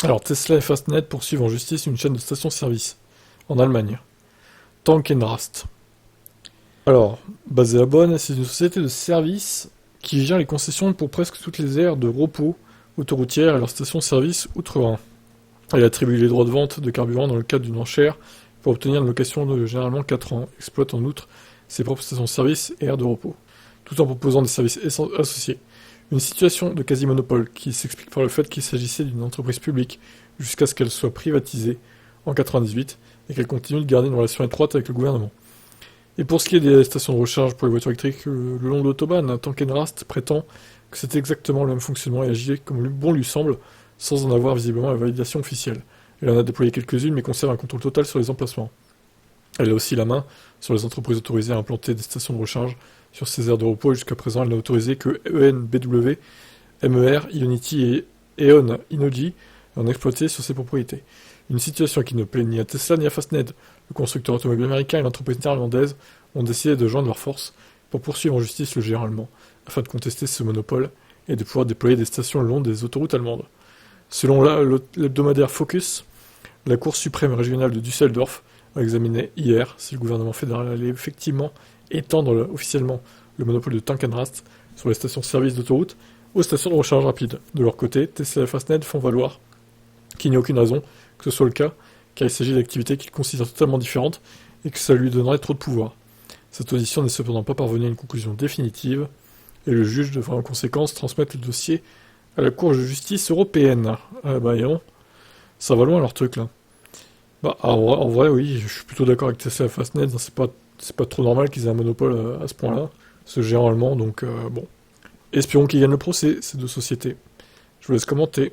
Alors, Tesla et Fastned poursuivent en justice une chaîne de stations-service en Allemagne. Tank Rast. Alors, basée à Bonn, c'est une société de services qui gère les concessions pour presque toutes les aires de repos autoroutières et leurs stations-service outre-Rhin. Elle attribue les droits de vente de carburant dans le cadre d'une enchère pour obtenir une location de généralement 4 ans, exploite en outre ses propres stations-service et aires de repos, tout en proposant des services associés. Une situation de quasi-monopole qui s'explique par le fait qu'il s'agissait d'une entreprise publique jusqu'à ce qu'elle soit privatisée en 1998 et qu'elle continue de garder une relation étroite avec le gouvernement. Et pour ce qui est des stations de recharge pour les voitures électriques le long de l'autobahn, Tank Rast prétend que c'est exactement le même fonctionnement et agit comme bon lui semble, sans en avoir visiblement la validation officielle. Elle en a déployé quelques-unes mais conserve un contrôle total sur les emplacements. Elle a aussi la main sur les entreprises autorisées à implanter des stations de recharge sur ces aires de repos et jusqu'à présent elle n'a autorisé que ENBW, MER, Ionity et E.ON Innogy en exploiter sur ses propriétés. Une situation qui ne plaît ni à Tesla ni à Fastned. Le constructeur automobile américain et l'entreprise néerlandaise ont décidé de joindre leurs forces pour poursuivre en justice le géant allemand, afin de contester ce monopole et de pouvoir déployer des stations le long des autoroutes allemandes. Selon l'hebdomadaire Focus, la Cour suprême régionale de Düsseldorf a examiné hier si le gouvernement fédéral allait effectivement étendre officiellement le monopole de Tank Rast sur les stations-service d'autoroute aux stations de recharge rapide. De leur côté, Tesla et Fastned font valoir qu'il n'y a aucune raison que ce soit le cas, car il s'agit d'activités qu'ils considèrent totalement différentes et que ça lui donnerait trop de pouvoir. Cette audition n'est cependant pas parvenue à une conclusion définitive, et le juge devra en conséquence transmettre le dossier à la Cour de justice européenne. Ah bah non, ça va loin leur truc là. Bah en vrai oui, je suis plutôt d'accord avec Tesla et Fastned, c'est pas trop normal qu'ils aient un monopole à ce point-là, ce géant allemand, donc bon. Espérons qu'ils gagnent le procès, ces deux sociétés. Je vous laisse commenter.